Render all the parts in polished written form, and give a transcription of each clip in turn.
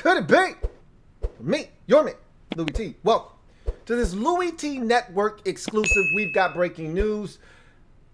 Could it be? Me, your man, Louie T. Welcome to this LouieTeeNetwork exclusive. We've got breaking news,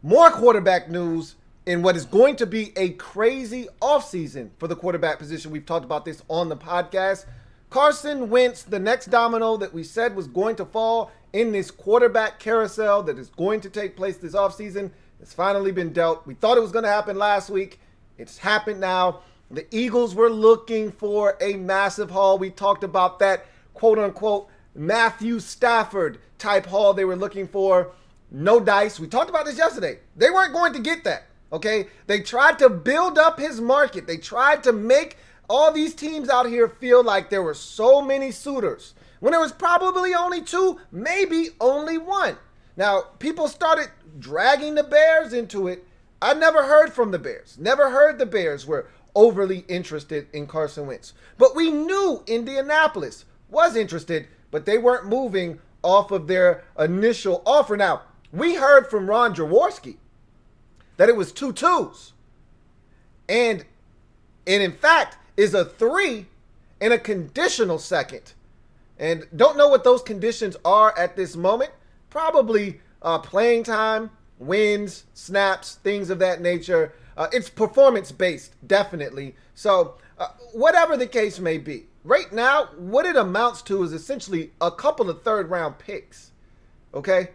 more quarterback news in what is going to be a crazy offseason for the quarterback position. We've talked about this on the podcast. Carson Wentz, the next domino that we said was going to fall in this quarterback carousel that is going to take place this offseason, has finally been dealt. We thought it was going to happen last week. It's happened now. The Eagles were looking for a massive haul. We talked about that quote-unquote Matthew Stafford type haul they were looking for. No dice. We talked about this yesterday. They weren't going to get that, okay? They tried to build up his market. They tried to make all these teams out here feel like there were so many suitors when there was probably only two, maybe only one. Now, people started dragging the Bears into it. I never heard from the Bears. Never heard the Bears were overly interested in Carson Wentz. But we knew Indianapolis was interested, but they weren't moving off of their initial offer. Now, we heard from Ron Jaworski that it was 2 twos. And in fact, is a 3 and a conditional second. And don't know what those conditions are at this moment. Probably playing time, wins, snaps, things of that nature. It's performance-based, definitely. So whatever the case may be, right now, what it amounts to is essentially a couple of third-round picks, okay?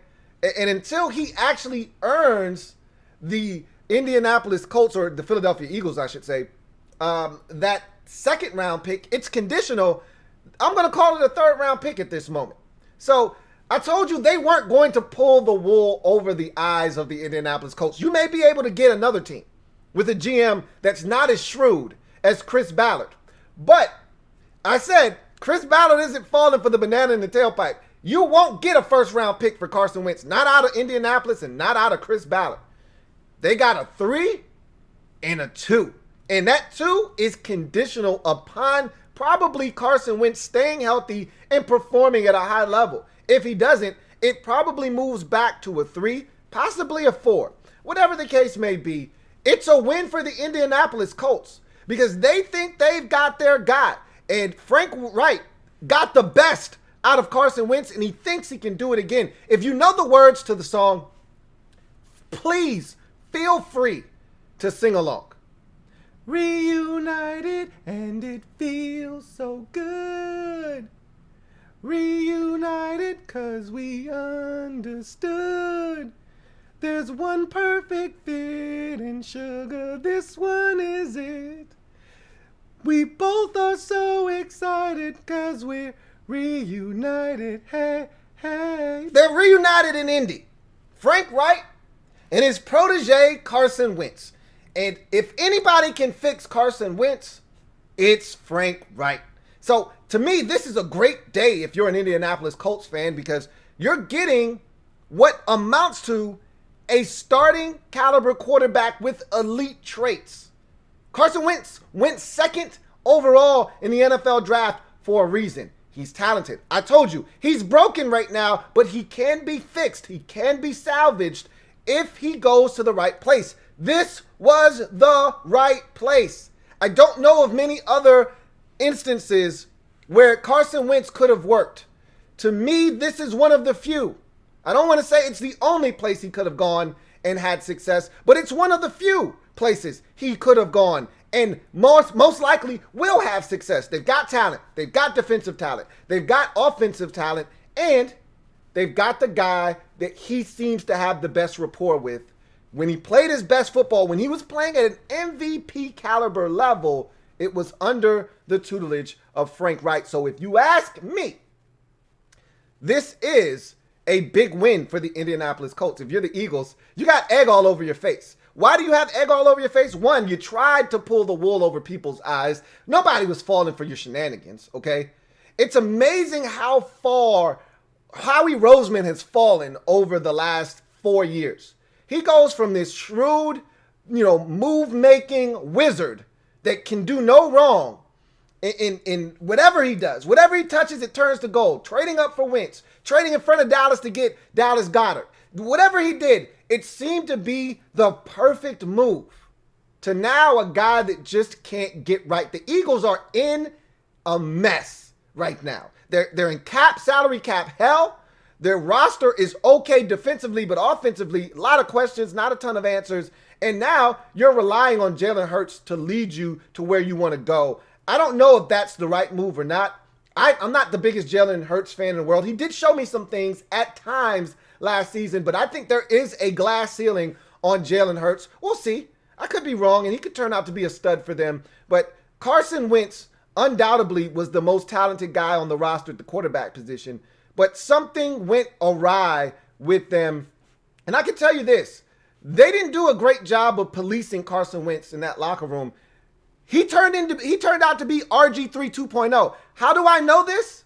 And until he actually earns the Indianapolis Colts, or the Philadelphia Eagles, I should say, that second-round pick, it's conditional. I'm going to call it a third-round pick at this moment. So I told you they weren't going to pull the wool over the eyes of the Indianapolis Colts. You may be able to get another team with a GM that's not as shrewd as Chris Ballard. But I said, Chris Ballard isn't falling for the banana in the tailpipe. You won't get a first-round pick for Carson Wentz, not out of Indianapolis and not out of Chris Ballard. They got a 3 and a 2. And that 2 is conditional upon probably Carson Wentz staying healthy and performing at a high level. If he doesn't, it probably moves back to a 3, possibly a 4. Whatever the case may be, it's a win for the Indianapolis Colts because they think they've got their guy. And Frank Wright got the best out of Carson Wentz, and he thinks he can do it again. If you know the words to the song, please feel free to sing along. Reunited and it feels so good. Reunited 'cause we understood. There's one perfect fit in sugar, this one is it. We both are so excited 'cause we're reunited, hey, hey. They're reunited in Indy. Frank Wright and his protege, Carson Wentz. And if anybody can fix Carson Wentz, it's Frank Wright. So to me, this is a great day if you're an Indianapolis Colts fan because you're getting what amounts to a starting caliber quarterback with elite traits. Carson Wentz went second overall in the NFL draft for a reason. He's talented. I told you, he's broken right now, but he can be fixed. He can be salvaged if he goes to the right place. This was the right place. I don't know of many other instances where Carson Wentz could have worked. To me, this is one of the few. I don't want to say it's the only place he could have gone and had success, but it's one of the few places he could have gone and most likely will have success. They've got talent. They've got defensive talent. They've got offensive talent, and they've got the guy that he seems to have the best rapport with. When he played his best football, when he was playing at an MVP caliber level, it was under the tutelage of Frank Wright. So if you ask me, this is a big win for the Indianapolis Colts. If you're the Eagles, you got egg all over your face. Why do you have egg all over your face? One, you tried to pull the wool over people's eyes. Nobody was falling for your shenanigans, okay? It's amazing how far Howie Roseman has fallen over the last 4 years. He goes from this shrewd, move-making wizard that can do no wrong in whatever he does. Whatever he touches, it turns to gold. Trading up for Wentz. Trading in front of Dallas to get Dallas Goedert. Whatever he did, it seemed to be the perfect move. To now a guy that just can't get right. The Eagles are in a mess right now. They're in salary cap hell. Their roster is okay defensively, but offensively, a lot of questions, not a ton of answers. And now you're relying on Jalen Hurts to lead you to where you want to go. I don't know if that's the right move or not. I'm not the biggest Jalen Hurts fan in the world. He did show me some things at times last season, but I think there is a glass ceiling on Jalen Hurts. We'll see. I could be wrong, and he could turn out to be a stud for them. But Carson Wentz undoubtedly was the most talented guy on the roster at the quarterback position. But something went awry with them. And I can tell you this. They didn't do a great job of policing Carson Wentz in that locker room. He turned out to be RG3 2.0. How do I know this?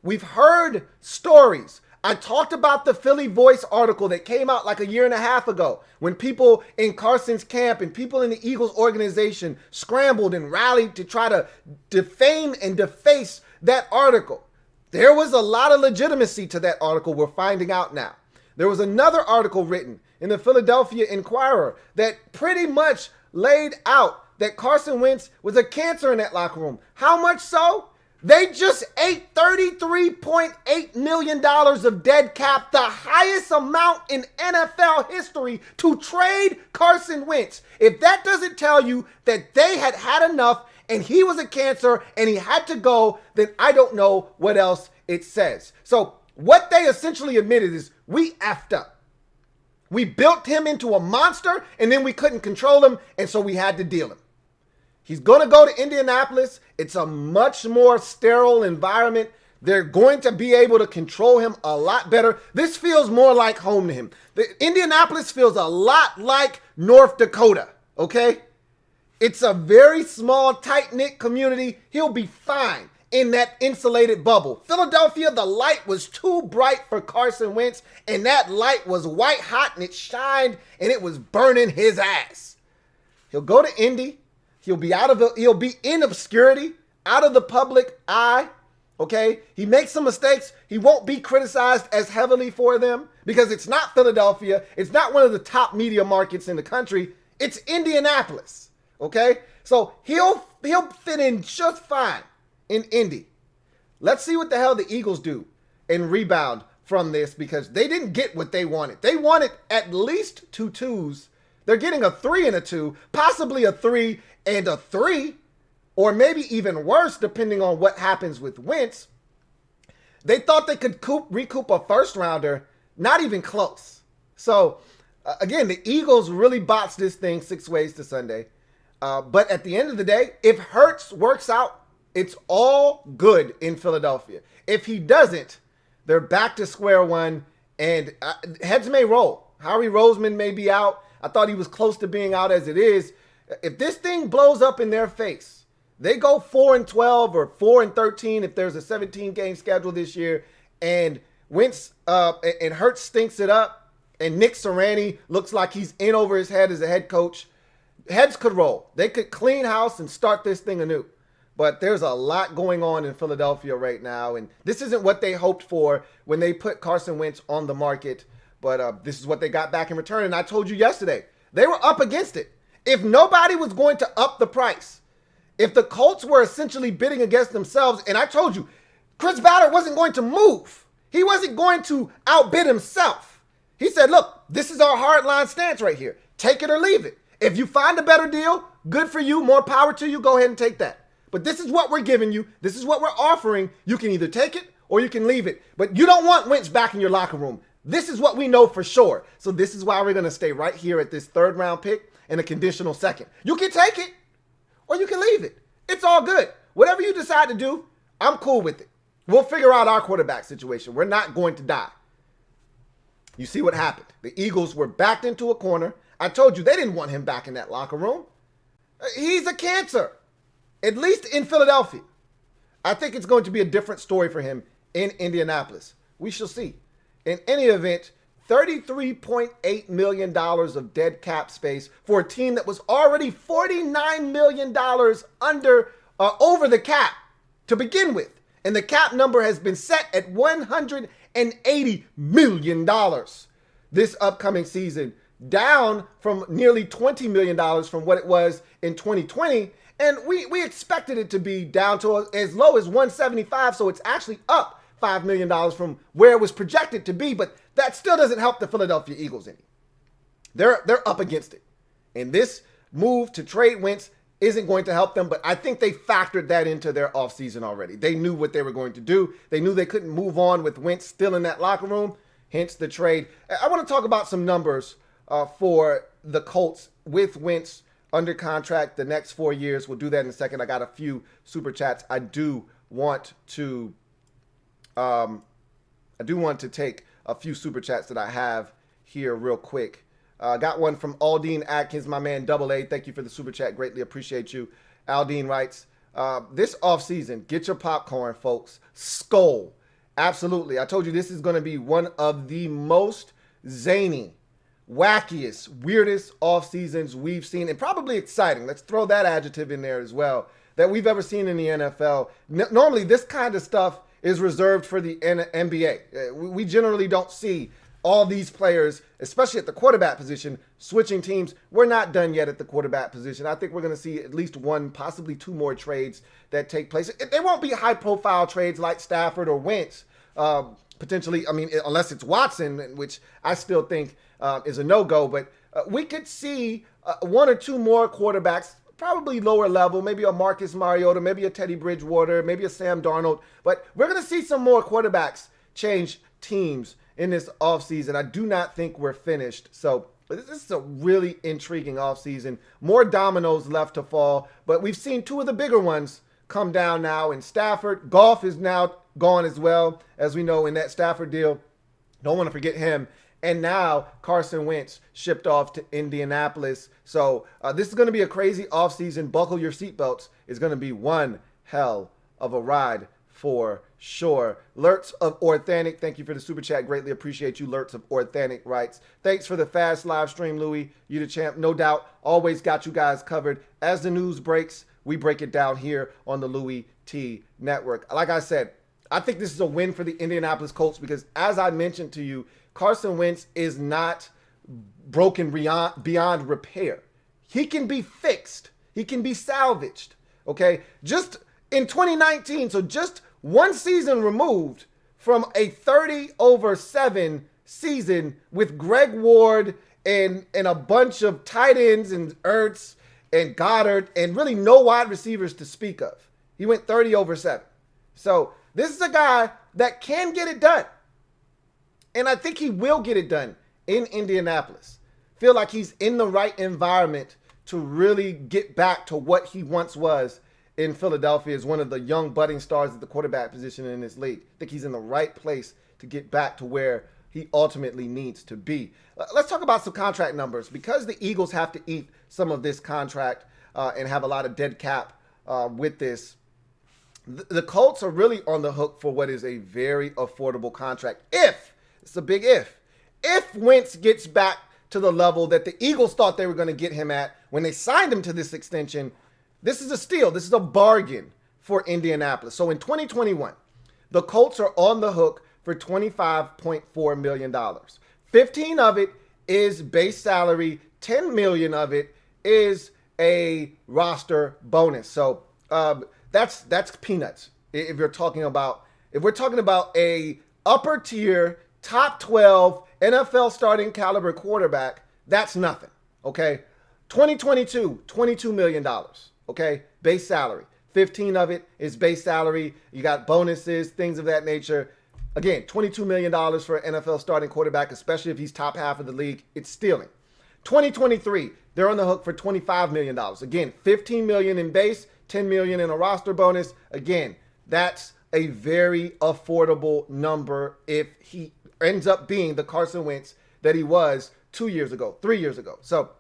We've heard stories. I talked about the Philly Voice article that came out like a year and a half ago when people in Carson's camp and people in the Eagles organization scrambled and rallied to try to defame and deface that article. There was a lot of legitimacy to that article, we're finding out now. There was another article written in the Philadelphia Inquirer that pretty much laid out that Carson Wentz was a cancer in that locker room. How much so? They just ate $33.8 million of dead cap, the highest amount in NFL history, to trade Carson Wentz. If that doesn't tell you that they had had enough and he was a cancer and he had to go, then I don't know what else it says. So what they essentially admitted is we effed up. We built him into a monster and then we couldn't control him, and so we had to deal him. He's going to go to Indianapolis. It's a much more sterile environment. They're going to be able to control him a lot better. This feels more like home to him. Indianapolis feels a lot like North Dakota, okay? It's a very small, tight-knit community. He'll be fine in that insulated bubble. Philadelphia, the light was too bright for Carson Wentz, and that light was white hot, and it shined, and it was burning his ass. He'll go to Indy. He'll be in obscurity, out of the public eye, okay? He makes some mistakes. He won't be criticized as heavily for them because it's not Philadelphia. It's not one of the top media markets in the country. It's Indianapolis, okay? So he'll fit in just fine in Indy. Let's see what the hell the Eagles do and rebound from this, because they didn't get what they wanted. They wanted at least 2 twos. They're getting a 3 and a 2, possibly a 3 and a 3, or maybe even worse, depending on what happens with Wentz. They thought they could recoup a first rounder, not even close. So, again, the Eagles really botched this thing 6 ways to Sunday. But at the end of the day, if Hurts works out, it's all good in Philadelphia. If he doesn't, they're back to square one, and heads may roll. Howie Roseman may be out. I thought he was close to being out as it is. If this thing blows up in their face, they go 4-12 or 4-13 if there's a 17-game schedule this year, and Wentz and Hurts stinks it up, and Nick Sirianni looks like he's in over his head as a head coach, heads could roll. They could clean house and start this thing anew. But there's a lot going on in Philadelphia right now, and this isn't what they hoped for when they put Carson Wentz on the market. But this is what they got back in return. And I told you yesterday, they were up against it. If nobody was going to up the price, if the Colts were essentially bidding against themselves, and I told you, Chris Ballard wasn't going to move. He wasn't going to outbid himself. He said, look, this is our hardline stance right here. Take it or leave it. If you find a better deal, good for you, more power to you, go ahead and take that. But this is what we're giving you. This is what we're offering. You can either take it or you can leave it. But you don't want Wentz back in your locker room. This is what we know for sure. So this is why we're going to stay right here at this 3rd round pick and a conditional 2nd. You can take it or you can leave it. It's all good. Whatever you decide to do, I'm cool with it. We'll figure out our quarterback situation. We're not going to die. You see what happened. The Eagles were backed into a corner. I told you they didn't want him back in that locker room. He's a cancer, at least in Philadelphia. I think it's going to be a different story for him in Indianapolis. We shall see. In any event, $33.8 million of dead cap space for a team that was already $49 million over the cap to begin with. And the cap number has been set at $180 million this upcoming season, down from nearly $20 million from what it was in 2020. And we expected it to be down to as low as 175, so it's actually up $5 million from where it was projected to be, but that still doesn't help the Philadelphia Eagles any. They're up against it. And this move to trade Wentz isn't going to help them, but I think they factored that into their offseason already. They knew what they were going to do. They knew they couldn't move on with Wentz still in that locker room, hence the trade. I want to talk about some numbers for the Colts with Wentz under contract the next 4 years. We'll do that in a second. I got a few super chats. I do want to take a few super chats that I have here real quick. Got one from Aldine Atkins, my man, AA. Thank you for the super chat. Greatly appreciate you. Aldine writes, this offseason, get your popcorn, folks. Skull. Absolutely. I told you this is going to be one of the most zany, wackiest, weirdest off seasons we've seen, and probably exciting. Let's throw that adjective in there as well, that we've ever seen in the NFL. Normally, this kind of stuff is reserved for the NBA. We generally don't see all these players, especially at the quarterback position, switching teams. We're not done yet at the quarterback position. I think we're going to see at least one, possibly two more trades that take place. They won't be high-profile trades like Stafford or Wentz, potentially. I mean, unless it's Watson, which I still think is a no-go. But we could see one or two more quarterbacks, probably lower level, maybe a Marcus Mariota, maybe a Teddy Bridgewater, maybe a Sam Darnold. But we're going to see some more quarterbacks change teams in this offseason. I do not think we're finished. So this is a really intriguing offseason. More dominoes left to fall, but we've seen two of the bigger ones come down now. In Stafford, Goff is now gone as well, as we know in that Stafford deal. Don't want to forget him. And now Carson Wentz shipped off to Indianapolis. So this is going to be a crazy offseason. Buckle your seatbelts. It's going to be one hell of a ride for sure. Lertz of Orthanic, thank you for the super chat. Greatly appreciate you. Lertz of Orthanic writes, thanks for the fast live stream, Louie. You the champ, no doubt. Always got you guys covered. As the news breaks, we break it down here on the Louie T Network. Like I said, I think this is a win for the Indianapolis Colts because, as I mentioned to you, Carson Wentz is not broken beyond repair. He can be fixed. He can be salvaged. Okay? Just in 2019, so just one season removed from a 30-over-7 season with Greg Ward and a bunch of tight ends and Ertz and Goddard and really no wide receivers to speak of. He went 30-over-7. So this is a guy that can get it done. And I think he will get it done in Indianapolis. Feel like he's in the right environment to really get back to what he once was in Philadelphia as one of the young budding stars at the quarterback position in this league. I think he's in the right place to get back to where he ultimately needs to be. Let's talk about some contract numbers. Because the Eagles have to eat some of this contract and have a lot of dead cap with this, the Colts are really on the hook for what is a very affordable contract. It's a big if Wentz gets back to the level that the Eagles thought they were going to get him at when they signed him to this extension, this is a steal. This is a bargain for Indianapolis. So in 2021, the Colts are on the hook for $25.4 million. 15 of it is base salary. 10 million of it is a roster bonus. So that's peanuts. If we're talking about a upper tier, top 12 NFL starting caliber quarterback, that's nothing. Okay. 2022, $22 million. Okay, base salary. 15 of it is base salary. You got bonuses, things of that nature. Again, $22 million for an NFL starting quarterback, especially if he's top half of the league. It's stealing. 2023, they're on the hook for $25 million. Again, $15 million in base, $10 million in a roster bonus. Again, that's a very affordable number if he ends up being the Carson Wentz that he was 2 years ago, 3 years ago. So,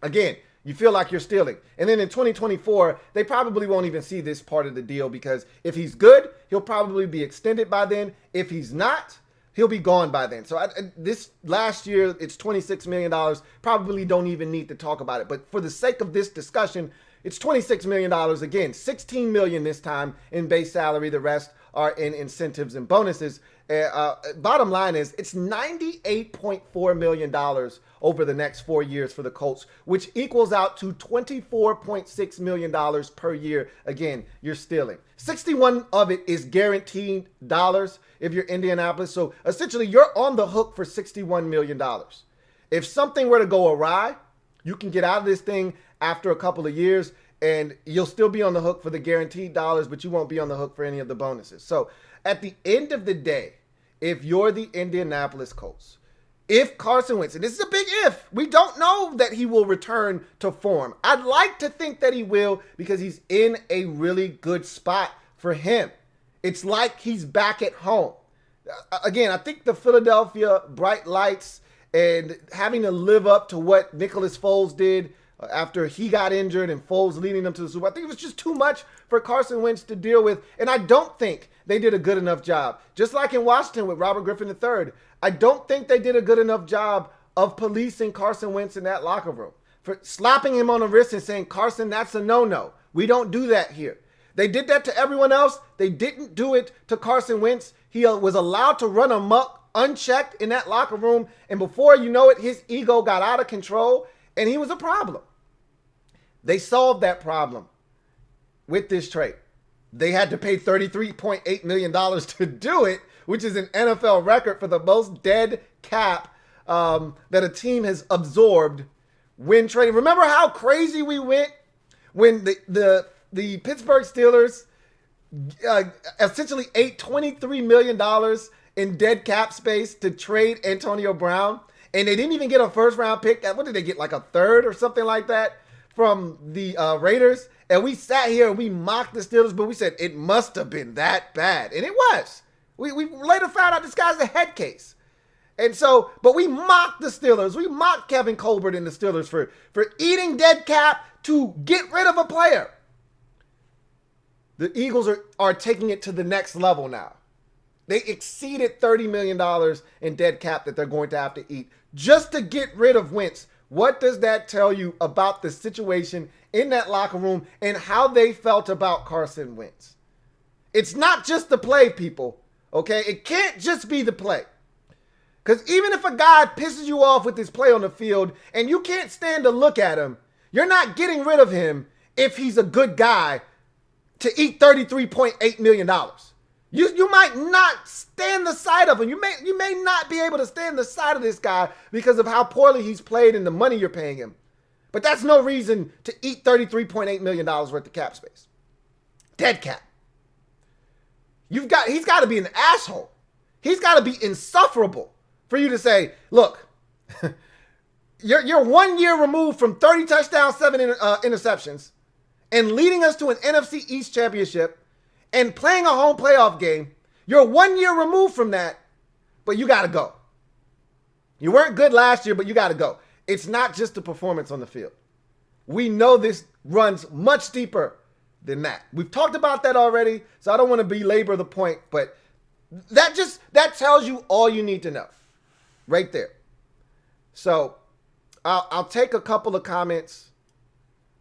again, you feel like you're stealing. And then in 2024, they probably won't even see this part of the deal because if he's good, he'll probably be extended by then. If he's not, he'll be gone by then. So this last year, it's $26 million. Probably don't even need to talk about it. But for the sake of this discussion, it's $26 million. Again, $16 million this time in base salary. The rest are in incentives and bonuses. Bottom line is it's $98.4 million over the next 4 years for the Colts, which equals out to $24.6 million per year. Again, you're stealing. 61 of it is guaranteed dollars if you're Indianapolis. So essentially, you're on the hook for $61 million. If something were to go awry, you can get out of this thing after a couple of years, and you'll still be on the hook for the guaranteed dollars, but you won't be on the hook for any of the bonuses. So at the end of the day, if you're the Indianapolis Colts, if Carson Wentz, and this is a big if, we don't know that he will return to form. I'd like to think that he will because he's in a really good spot for him. It's like he's back at home. Again, I think the Philadelphia bright lights and having to live up to what Nicholas Foles did after he got injured and Foles leading them to the Super Bowl, I think it was just too much for Carson Wentz to deal with. And I don't think they did a good enough job. Just like in Washington with Robert Griffin III, I don't think they did a good enough job of policing Carson Wentz in that locker room. For slapping him on the wrist and saying, Carson, that's a no-no. We don't do that here. They did that to everyone else. They didn't do it to Carson Wentz. He was allowed to run amok unchecked in that locker room. And before you know it, his ego got out of control and he was a problem. They solved that problem with this trade. They had to pay $33.8 million to do it, which is an NFL record for the most dead cap that a team has absorbed when trading. Remember how crazy we went when the Pittsburgh Steelers essentially ate $23 million in dead cap space to trade Antonio Brown, and they didn't even get a first-round pick. What did they get, like a third or something like that from the Raiders? And we sat here and we mocked the Steelers, but we said it must have been that bad. And it was. We later found out this guy's a head case. And so, but we mocked the Steelers. We mocked Kevin Colbert and the Steelers for eating dead cap to get rid of a player. The Eagles are taking it to the next level now. They exceeded $30 million in dead cap that they're going to have to eat just to get rid of Wentz. What does that tell you about the situation in that locker room and how they felt about Carson Wentz? It's not just the play, people, okay? It can't just be the play. Because even if a guy pisses you off with his play on the field and you can't stand to look at him, you're not getting rid of him if he's a good guy to eat $33.8 million. You might not stand the sight of him. You may not be able to stand the sight of this guy because of how poorly he's played and the money you're paying him. But that's no reason to eat $33.8 million worth of cap space. Dead cap. He's got to be an asshole. He's got to be insufferable for you to say, look, you're 1 year removed from 30 touchdowns, 7 interceptions, and leading us to an NFC East championship and playing a home playoff game. You're 1 year removed from that, but you got to go. You weren't good last year, but you got to go. It's not just the performance on the field. We know this runs much deeper than that. We've talked about that already, so I don't want to belabor the point, but that tells you all you need to know right there. So I'll take a couple of comments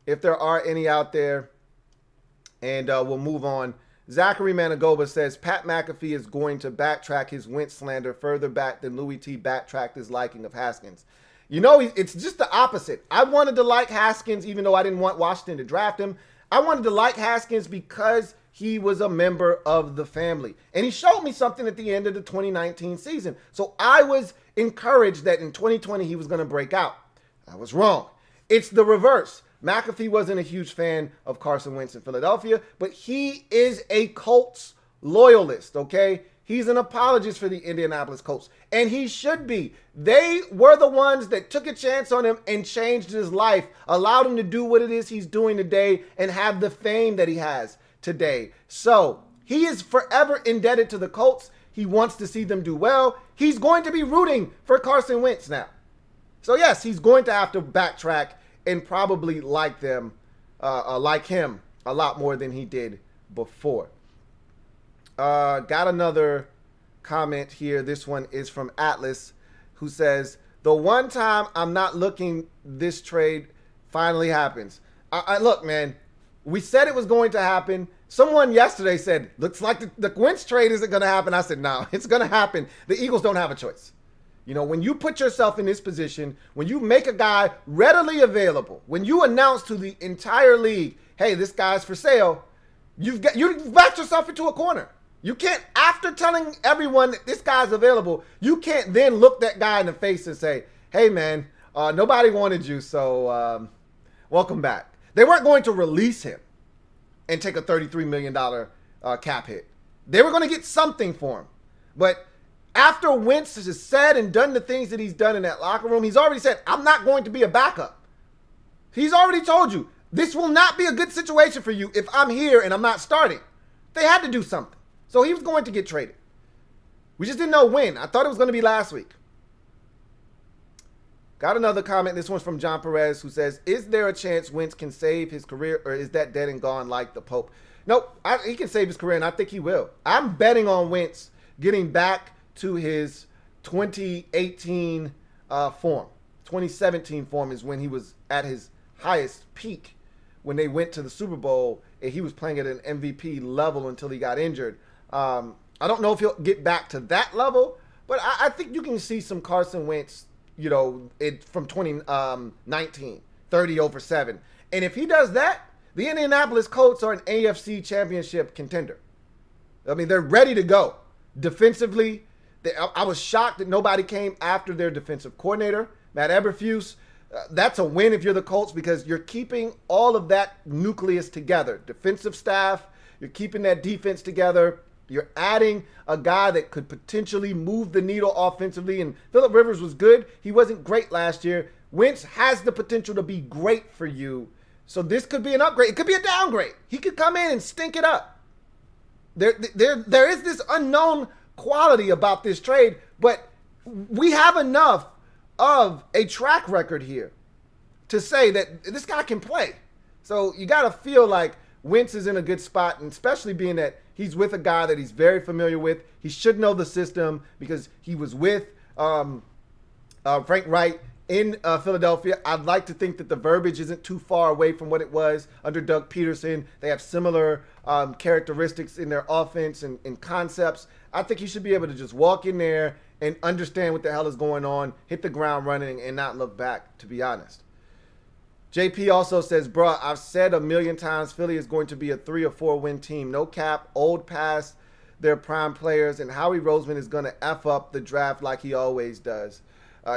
if there are any out there, and we'll move on. Zachary Managoba says, Pat McAfee is going to backtrack his Wentz slander further back than Louie T backtracked his liking of Haskins. You know, it's just the opposite. I wanted to like Haskins even though I didn't want Washington to draft him. I wanted to like Haskins because he was a member of the family. And he showed me something at the end of the 2019 season. So I was encouraged that in 2020 he was going to break out. I was wrong. It's the reverse. McAfee wasn't a huge fan of Carson Wentz in Philadelphia, but he is a Colts loyalist, okay? He's an apologist for the Indianapolis Colts, and he should be. They were the ones that took a chance on him and changed his life, allowed him to do what it is he's doing today and have the fame that he has today. So he is forever indebted to the Colts. He wants to see them do well. He's going to be rooting for Carson Wentz now. So yes, he's going to have to backtrack and probably like him a lot more than he did before. Got another comment here. This one is from Atlas, who says, the one time I'm not looking, this trade finally happens. Look, man, we said it was going to happen. Someone yesterday said, looks like the Wentz trade isn't going to happen. I said, no, it's going to happen. The Eagles don't have a choice. You know, when you put yourself in this position, when you make a guy readily available, when you announce to the entire league, hey, this guy's for sale, you've backed yourself into a corner. You can't, after telling everyone that this guy's available, you can't then look that guy in the face and say, hey, man, nobody wanted you, so welcome back. They weren't going to release him and take a $33 million cap hit. They were going to get something for him. But after Wentz has said and done the things that he's done in that locker room, he's already said, I'm not going to be a backup. He's already told you, this will not be a good situation for you if I'm here and I'm not starting. They had to do something. So he was going to get traded. We just didn't know when. I thought it was going to be last week. Got another comment. This one's from John Perez, who says, is there a chance Wentz can save his career, or is that dead and gone like the Pope? Nope, he can save his career, and I think he will. I'm betting on Wentz getting back to his 2018 form. 2017 form is when he was at his highest peak, when they went to the Super Bowl, and he was playing at an MVP level until he got injured. I don't know if he'll get back to that level, but I think you can see some Carson Wentz, you know, from 2019, 30 over 7. And if he does that, the Indianapolis Colts are an AFC championship contender. I mean, they're ready to go. Defensively, I was shocked that nobody came after their defensive coordinator, Matt Eberflus. That's a win if you're the Colts, because you're keeping all of that nucleus together. Defensive staff, you're keeping that defense together. You're adding a guy that could potentially move the needle offensively. And Phillip Rivers was good. He wasn't great last year. Wentz has the potential to be great for you. So this could be an upgrade. It could be a downgrade. He could come in and stink it up. There is this unknown quality about this trade, but we have enough of a track record here to say that this guy can play. So you got to feel like Wentz is in a good spot, and especially being that he's with a guy that he's very familiar with. He should know the system because he was with Frank Wright in Philadelphia. I'd like to think that the verbiage isn't too far away from what it was under Doug Peterson. They have similar characteristics in their offense and concepts. I think he should be able to just walk in there and understand what the hell is going on, hit the ground running, and not look back, to be honest. JP also says, bruh, I've said a million times Philly is going to be a 3 or 4 win team. No cap, old past their prime players, and Howie Roseman is going to F up the draft like he always does.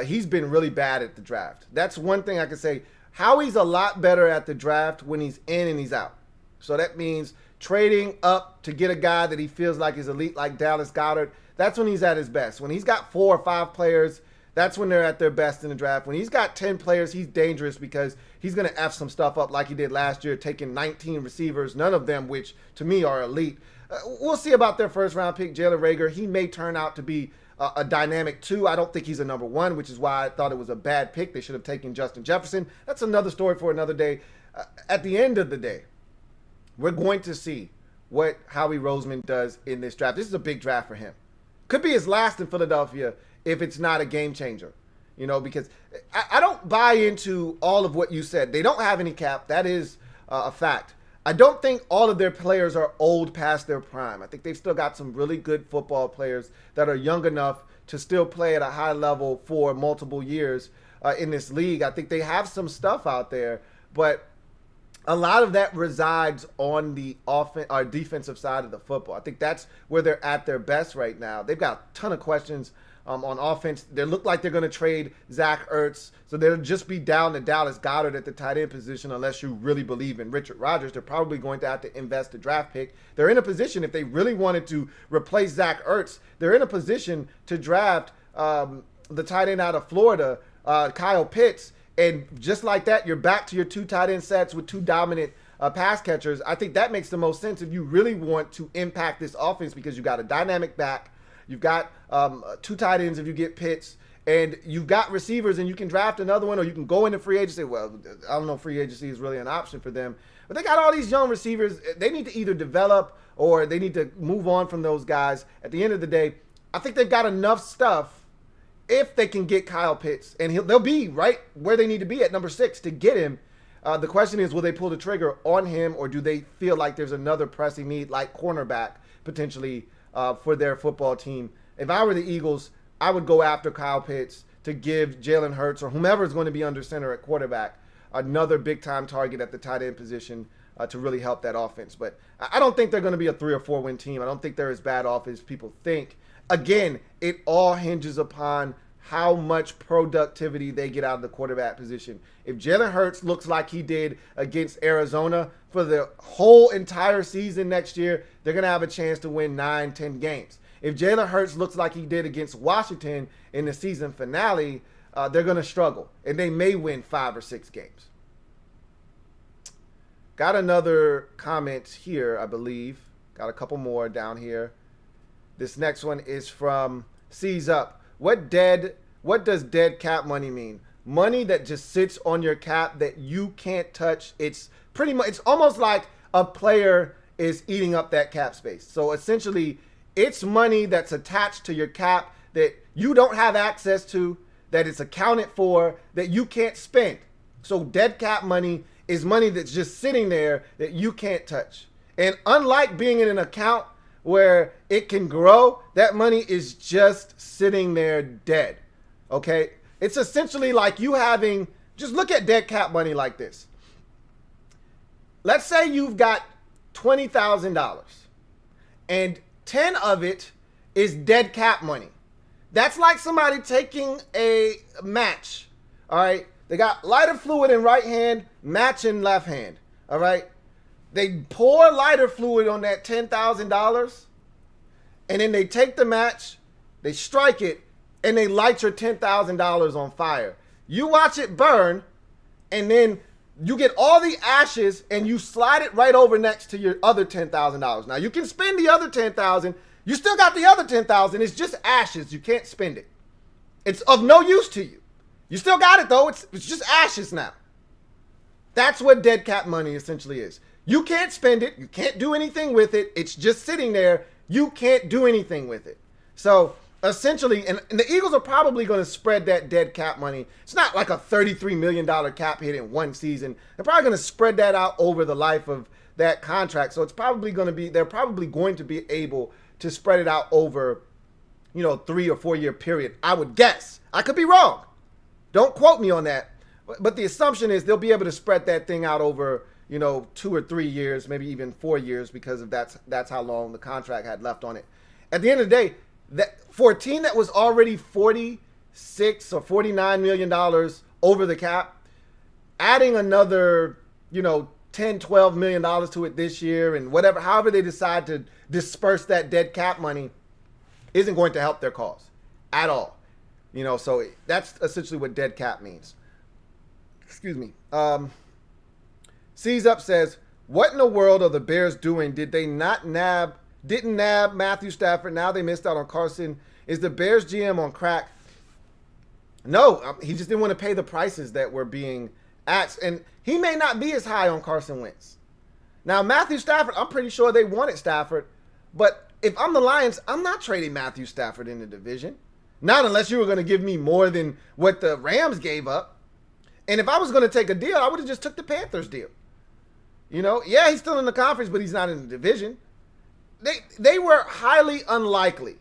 He's been really bad at the draft. That's one thing I can say. Howie's a lot better at the draft when he's in and he's out. So that means trading up to get a guy that he feels like is elite, like Dallas Goedert. That's when he's at his best. When he's got 4 or 5 players, that's when they're at their best in the draft. When he's got 10 players, he's dangerous because he's going to F some stuff up like he did last year, taking 19 receivers, none of them which, to me, are elite. We'll see about their first-round pick, Jalen Reagor. He may turn out to be a dynamic 2. I don't think he's a number 1, which is why I thought it was a bad pick. They should have taken Justin Jefferson. That's another story for another day. At the end of the day, we're going to see what Howie Roseman does in this draft. This is a big draft for him. Could be his last in Philadelphia if it's not a game changer, you know, because I don't buy into all of what you said. They don't have any cap. That is a fact. I don't think all of their players are old past their prime. I think they've still got some really good football players that are young enough to still play at a high level for multiple years in this league. I think they have some stuff out there, but a lot of that resides on the defensive side of the football. I think that's where they're at their best right now. They've got a ton of questions on offense. They look like they're going to trade Zach Ertz, so they'll just be down to Dallas Goedert at the tight end position unless you really believe in Richard Rodgers. They're probably going to have to invest a draft pick. They're in a position, if they really wanted to replace Zach Ertz, they're in a position to draft the tight end out of Florida, Kyle Pitts, and just like that, you're back to your 2 tight end sets with 2 dominant pass catchers. I think that makes the most sense if you really want to impact this offense, because you've got a dynamic back, you've got 2 tight ends if you get Pitts, and you've got receivers, and you can draft another one, or you can go into free agency. Well, I don't know if free agency is really an option for them, but they got all these young receivers. They need to either develop or they need to move on from those guys. At the end of the day, I think they've got enough stuff if they can get Kyle Pitts, and they'll be right where they need to be at number 6 to get him. The question is, will they pull the trigger on him, or do they feel like there's another pressing need, like cornerback, potentially, for their football team? If I were the Eagles, I would go after Kyle Pitts to give Jalen Hurts or whomever is going to be under center at quarterback another big-time target at the tight end position to really help that offense. But I don't think they're going to be a 3 or 4 win team. I don't think they're as bad off as people think. Again, it all hinges upon how much productivity they get out of the quarterback position. If Jalen Hurts looks like he did against Arizona for the whole entire season next year, they're going to have a chance to win 9, 10 games. If Jalen Hurts looks like he did against Washington in the season finale, they're going to struggle, and they may win 5 or 6 games. Got another comment here, I believe. Got a couple more down here. This next one is from Seize Up. What does dead cap money mean? Money that just sits on your cap that you can't touch. It's pretty much, it's almost like a player is eating up that cap space. So essentially, it's money that's attached to your cap that you don't have access to, that it's accounted for, that you can't spend. So dead cap money is money that's just sitting there that you can't touch. And unlike being in an account where it can grow, that money is just sitting there dead. Okay? It's essentially like you having, just look at dead cap money like this. Let's say you've got $20,000 and 10 of it is dead cap money. That's like somebody taking a match, all right? They got lighter fluid in right hand, match in left hand, all right? They pour lighter fluid on that $10,000, and then they take the match, they strike it, and they light your $10,000 on fire. You watch it burn, and then you get all the ashes, and you slide it right over next to your other $10,000. Now, you can spend the other $10,000. You still got the other $10,000. It's just ashes. You can't spend it. It's of no use to you. You still got it, though. It's just ashes now. That's what dead cap money essentially is. You can't spend it. You can't do anything with it. It's just sitting there. You can't do anything with it. So essentially, and the Eagles are probably going to spread that dead cap money. It's not like a $33 million cap hit in one season. They're probably going to spread that out over the life of that contract. So it's probably going to be, they're probably going to be able to spread it out over, 3 or 4 year period. I would guess. I could be wrong. Don't quote me on that. But the assumption is they'll be able to spread that thing out over, 2 or 3 years, maybe even 4 years, because of that's how long the contract had left on it. At the end of the day, that for a team that was already $46 or $49 million over the cap, adding another, $10, $12 million to it this year and whatever, however they decide to disperse that dead cap money isn't going to help their cause at all. So that's essentially what dead cap means. Excuse me. Seize Up says, what in the world are the Bears doing? Didn't nab Matthew Stafford. Now they missed out on Carson. Is the Bears GM on crack? No, he just didn't want to pay the prices that were being asked. And he may not be as high on Carson Wentz. Now, Matthew Stafford, I'm pretty sure they wanted Stafford. But if I'm the Lions, I'm not trading Matthew Stafford in the division. Not unless you were going to give me more than what the Rams gave up. And if I was going to take a deal, I would have just took the Panthers deal. Yeah, he's still in the conference, but he's not in the division. They were highly unlikely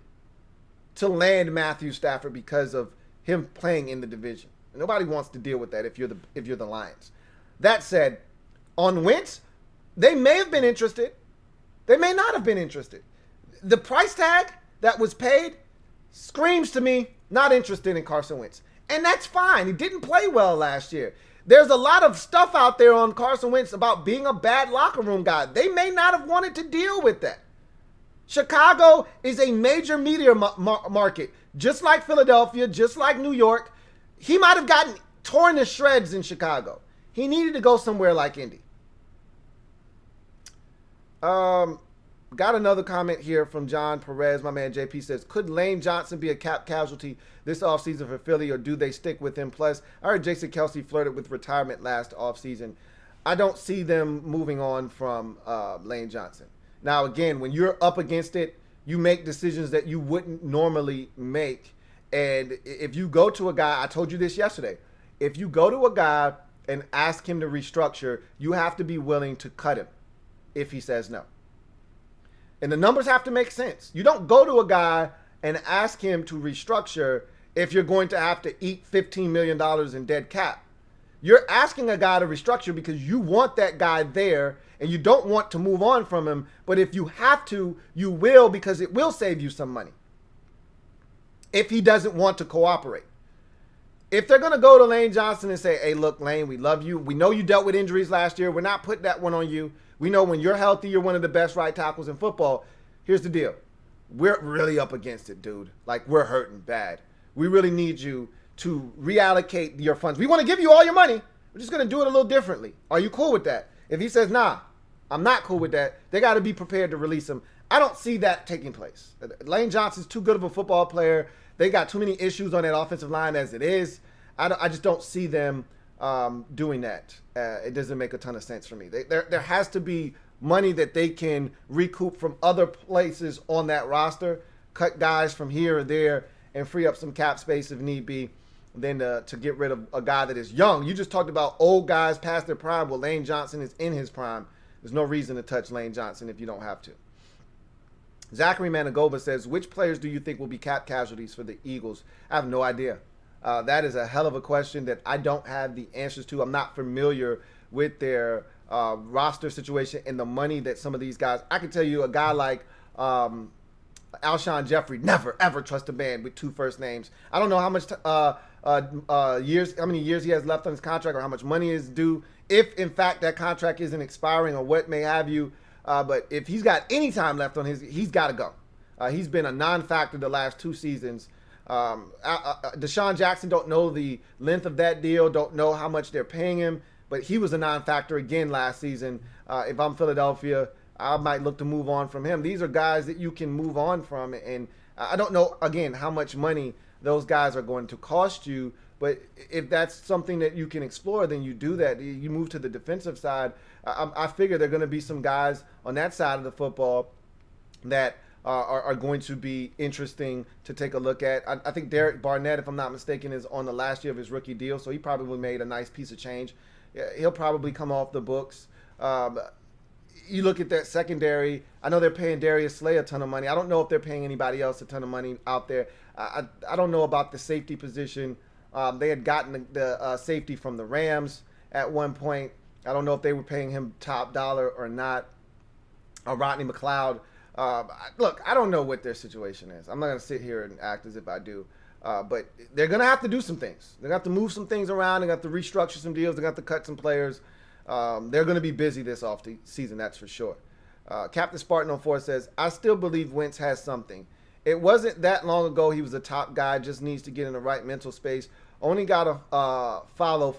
to land Matthew Stafford because of him playing in the division. Nobody wants to deal with that if you're the Lions. That said, on Wentz, they may have been interested. They may not have been interested. The price tag that was paid screams to me not interested in Carson Wentz. And that's fine. He didn't play well last year. There's a lot of stuff out there on Carson Wentz about being a bad locker room guy. They may not have wanted to deal with that. Chicago is a major media market, just like Philadelphia, just like New York. He might have gotten torn to shreds in Chicago. He needed to go somewhere like Indy. Got another comment here from John Perez. My man JP says, could Lane Johnson be a cap casualty this offseason for Philly, or do they stick with him? Plus, I heard Jason Kelsey flirted with retirement last offseason. I don't see them moving on from Lane Johnson. Now, again, when you're up against it, you make decisions that you wouldn't normally make. And if you go to a guy, I told you this yesterday, if you go to a guy and ask him to restructure, you have to be willing to cut him if he says no. And the numbers have to make sense. You don't go to a guy and ask him to restructure if you're going to have to eat $15 million in dead cap. You're asking a guy to restructure because you want that guy there and you don't want to move on from him. But if you have to, you will, because it will save you some money if he doesn't want to cooperate. If they're going to go to Lane Johnson and say, hey, look, Lane, we love you. We know you dealt with injuries last year. We're not putting that one on you. We know when you're healthy, you're one of the best right tackles in football. Here's the deal. We're really up against it, dude. Like, we're hurting bad. We really need you to reallocate your funds. We want to give you all your money. We're just going to do it a little differently. Are you cool with that? If he says, nah, I'm not cool with that, they got to be prepared to release him. I don't see that taking place. Lane Johnson's too good of a football player. They got too many issues on that offensive line as it is. I just don't see them doing that. It doesn't make a ton of sense for me. There has to be money that they can recoup from other places on that roster, cut guys from here or there, and free up some cap space if need be, than to get rid of a guy that is young. You just talked about old guys past their prime. Well, Lane Johnson is in his prime. There's no reason to touch Lane Johnson if you don't have to. Zachary Managova says, which players do you think will be cap casualties for the Eagles? I have no idea. That is a hell of a question that I don't have the answers to. I'm not familiar with their roster situation and the money that some of these guys. I can tell you a guy like Alshon Jeffrey, never ever trust a man with two first names. I don't know how much how many years he has left on his contract or how much money is due, if in fact that contract isn't expiring or what may have you. But if he's got any time left on he's got to go. He's been a non-factor the last two seasons. Deshaun Jackson, don't know the length of that deal, don't know how much they're paying him, but he was a non-factor again last season. If I'm Philadelphia, I might look to move on from him. These are guys that you can move on from, and I don't know, again, how much money those guys are going to cost you, but if that's something that you can explore, then you do that. You move to the defensive side. I figure there are going to be some guys on that side of the football that are going to be interesting to take a look at. I think Derek Barnett, if I'm not mistaken, is on the last year of his rookie deal, so he probably made a nice piece of change. He'll probably come off the books. You look at that secondary. I know they're paying Darius Slay a ton of money. I don't know if they're paying anybody else a ton of money out there. I don't know about the safety position. They had gotten the safety from the Rams at one point. I don't know if they were paying him top dollar or not. Rodney McLeod. Look, I don't know what their situation is. I'm not going to sit here and act as if I do. But they're going to have to do some things. They're going to have to move some things around. They're going to have to restructure some deals. They're going to have to cut some players. They're going to be busy this off season, that's for sure. Captain Spartan 04 says, I still believe Wentz has something. It wasn't that long ago he was a top guy, just needs to get in the right mental space. Only got to follow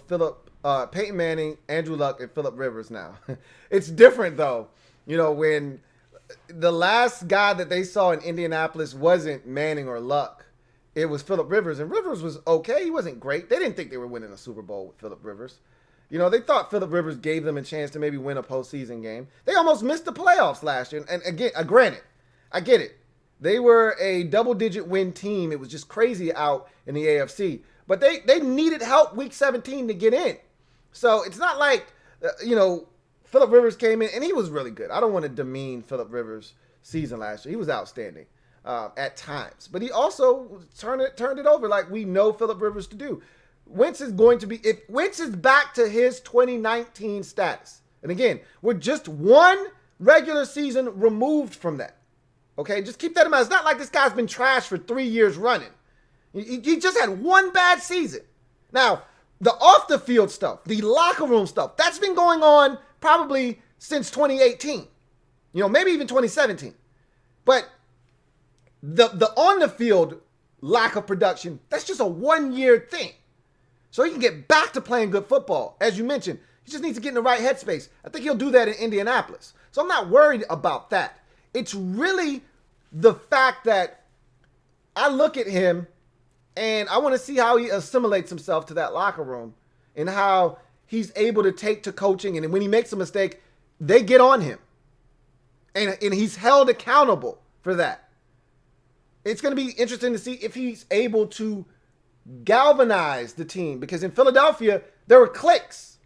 Peyton Manning, Andrew Luck, and Phillip Rivers now. It's different, though. You know, when the last guy that they saw in Indianapolis wasn't Manning or Luck, it was Phillip Rivers. And Rivers was okay. He wasn't great. They didn't think they were winning a Super Bowl with Phillip Rivers. You know, they thought Phillip Rivers gave them a chance to maybe win a postseason game. They almost missed the playoffs last year. And again, granted, I get it. They were a double-digit win team. It was just crazy out in the AFC. But they needed help week 17 to get in. So it's not like, Phillip Rivers came in, and he was really good. I don't want to demean Phillip Rivers' season last year. He was outstanding at times. But he also turned it over like we know Phillip Rivers to do. Wentz is going to be, if Wentz is back to his 2019 status, and again, we're just one regular season removed from that. Okay, just keep that in mind. It's not like this guy's been trashed for 3 years running. He just had one bad season. Now, the off the field stuff, the locker room stuff, that's been going on probably since 2018. Maybe even 2017. But the on the field lack of production, that's just a 1 year thing. So he can get back to playing good football. As you mentioned, he just needs to get in the right headspace. I think he'll do that in Indianapolis. So I'm not worried about that. It's really the fact that I look at him and I want to see how he assimilates himself to that locker room and how he's able to take to coaching. And when he makes a mistake, they get on him. And he's held accountable for that. It's going to be interesting to see if he's able to galvanize the team, because in Philadelphia, there were cliques.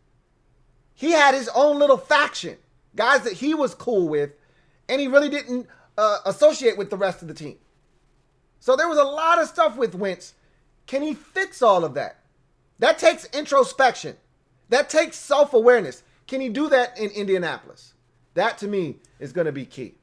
he had his own little faction, guys that he was cool with, and he really didn't associate with the rest of the team. So there was a lot of stuff with Wentz. Can he fix all of that? That takes introspection. That takes self-awareness. Can he do that in Indianapolis? That, to me, is going to be key.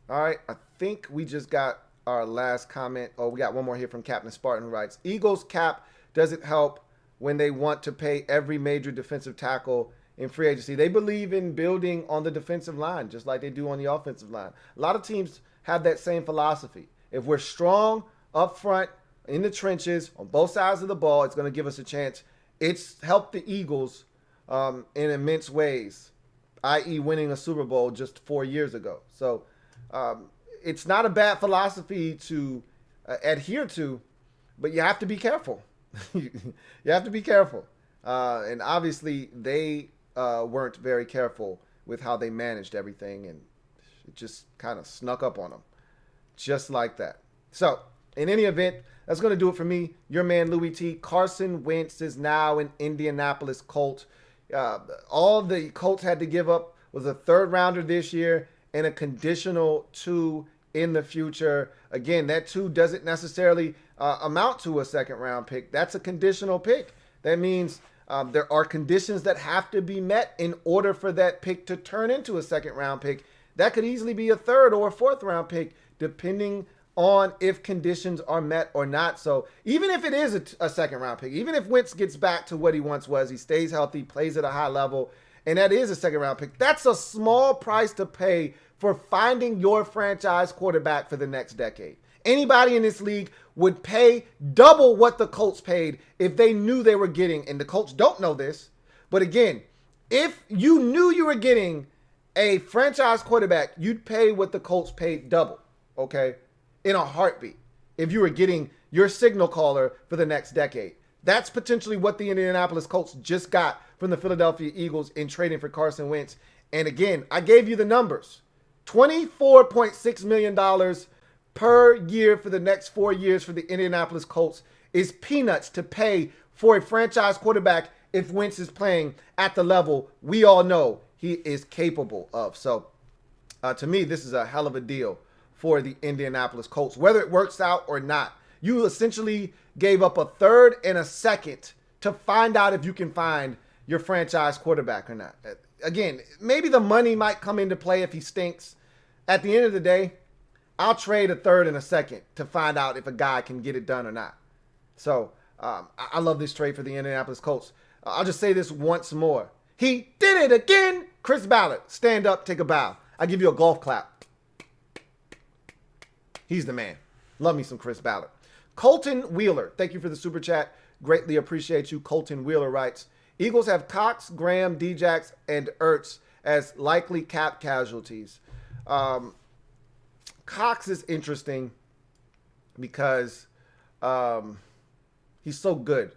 All right, I think we just got our last comment. Oh, we got one more here from Captain Spartan, who writes, Eagles cap doesn't help when they want to pay every major defensive tackle in free agency. They believe in building on the defensive line, just like they do on the offensive line. A lot of teams have that same philosophy. If we're strong up front, in the trenches, on both sides of the ball, it's going to give us a chance. It's helped the Eagles in immense ways, i.e. winning a Super Bowl just 4 years ago. So it's not a bad philosophy to adhere to, but you have to be careful. You have to be careful. And obviously, they weren't very careful with how they managed everything, and it just kind of snuck up on them. Just like that. So, in any event, that's going to do it for me. Your man, Louie T. Carson Wentz is now an Indianapolis Colt. All the Colts had to give up was a third-rounder this year and a conditional 2 in the future. Again, that 2 doesn't necessarily amount to a second-round pick. That's a conditional pick. That means there are conditions that have to be met in order for that pick to turn into a second-round pick. That could easily be a third or a fourth-round pick, depending on if conditions are met or not. So even if it is a second-round pick, even if Wentz gets back to what he once was, he stays healthy, plays at a high level, and that is a second-round pick, that's a small price to pay for finding your franchise quarterback for the next decade. Anybody in this league would pay double what the Colts paid if they knew they were getting, and the Colts don't know this, but again, if you knew you were getting a franchise quarterback, you'd pay what the Colts paid double, okay, in a heartbeat, if you were getting your signal caller for the next decade. That's potentially what the Indianapolis Colts just got from the Philadelphia Eagles in trading for Carson Wentz. And again, I gave you the numbers. $24.6 million per year for the next 4 years for the Indianapolis Colts is peanuts to pay for a franchise quarterback if Wentz is playing at the level we all know he is capable of. So to me, this is a hell of a deal for the Indianapolis Colts, whether it works out or not. You essentially gave up a third and a second to find out if you can find your franchise quarterback or not. Again, maybe the money might come into play if he stinks. At the end of the day, I'll trade a third and a second to find out if a guy can get it done or not. So I love this trade for the Indianapolis Colts. I'll just say this once more. He did it again. Chris Ballard, stand up, take a bow. I give you a golf clap. He's the man. Love me some Chris Ballard. Colton Wheeler, thank you for the super chat. Greatly appreciate you. Colton Wheeler writes, Eagles have Cox, Graham, Djax, and Ertz as likely cap casualties. Cox is interesting because he's so good.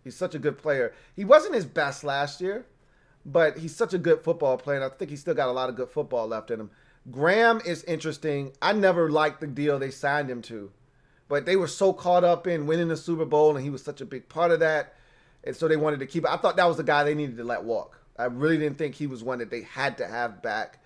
He's such a good player. He wasn't his best last year, but he's such a good football player, and I think he's still got a lot of good football left in him. Graham is interesting. I never liked the deal they signed him to, but they were so caught up in winning the Super Bowl, and he was such a big part of that, and so they wanted to keep it. I thought that was the guy they needed to let walk. I really didn't think he was one that they had to have back.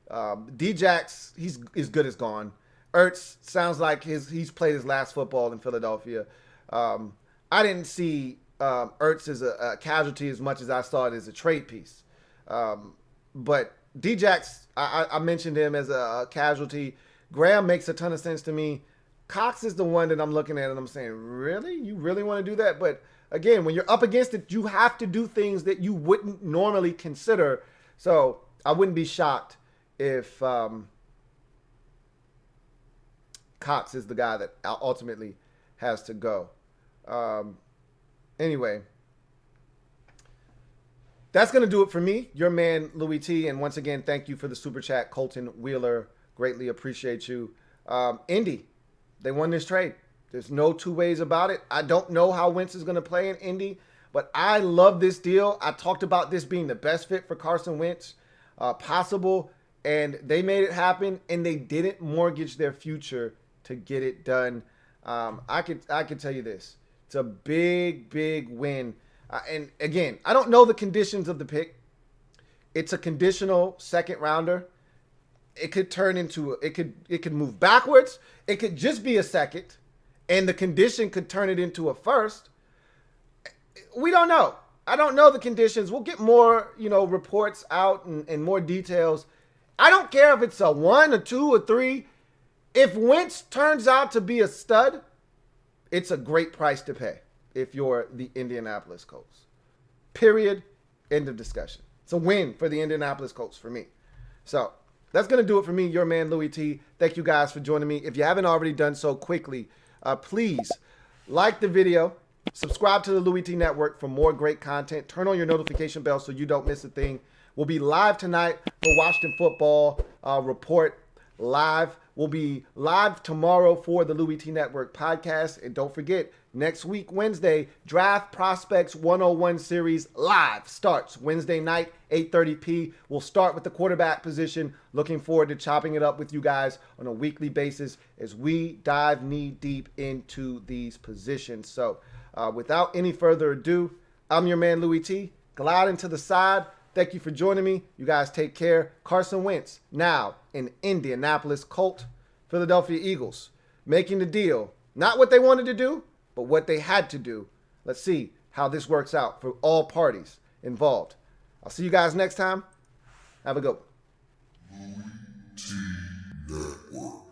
Djax, he's as good as gone. Ertz sounds like he's played his last football in Philadelphia. I didn't see Ertz as a casualty as much as I saw it as a trade piece. But Djax, I mentioned him as a casualty. Graham makes a ton of sense to me. Cox is the one that I'm looking at and I'm saying, really? You really want to do that? But again, when you're up against it, you have to do things that you wouldn't normally consider. So I wouldn't be shocked if Cox is the guy that ultimately has to go. Anyway, that's going to do it for me, your man, Louie T. And once again, thank you for the super chat, Colton Wheeler. Greatly appreciate you. Indy, they won this trade. There's no two ways about it. I don't know how Wentz is going to play in Indy, but I love this deal. I talked about this being the best fit for Carson Wentz possible, and they made it happen, and they didn't mortgage their future to get it done. I could tell you this. It's a big, big win. And again, I don't know the conditions of the pick. It's a conditional second rounder. It could turn into it could move backwards. It could just be a second, and the condition could turn it into a first. We don't know. I don't know the conditions. We'll get more, reports out and more details. I don't care if it's a 1, a 2, or 3. If Wentz turns out to be a stud, it's a great price to pay if you're the Indianapolis Colts. Period. End of discussion. It's a win for the Indianapolis Colts for me. So that's going to do it for me, your man, Louie T. Thank you guys for joining me. If you haven't already done so quickly, please like the video. Subscribe to the Louie T Network for more great content. Turn on your notification bell so you don't miss a thing. We'll be live tonight for Washington Football Report Live. We'll be live tomorrow for the Louie T Network podcast. And don't forget, next week, Wednesday, Draft Prospects 101 series live starts Wednesday night, 8:30 p. We'll start with the quarterback position. Looking forward to chopping it up with you guys on a weekly basis as we dive knee deep into these positions. So without any further ado, I'm your man, Louie T. Gliding to the side. Thank you for joining me. You guys take care. Carson Wentz, now in Indianapolis Colt, Philadelphia Eagles, making the deal. Not what they wanted to do, but what they had to do. Let's see how this works out for all parties involved. I'll see you guys next time. Have a good one. LouieTeeNetwork.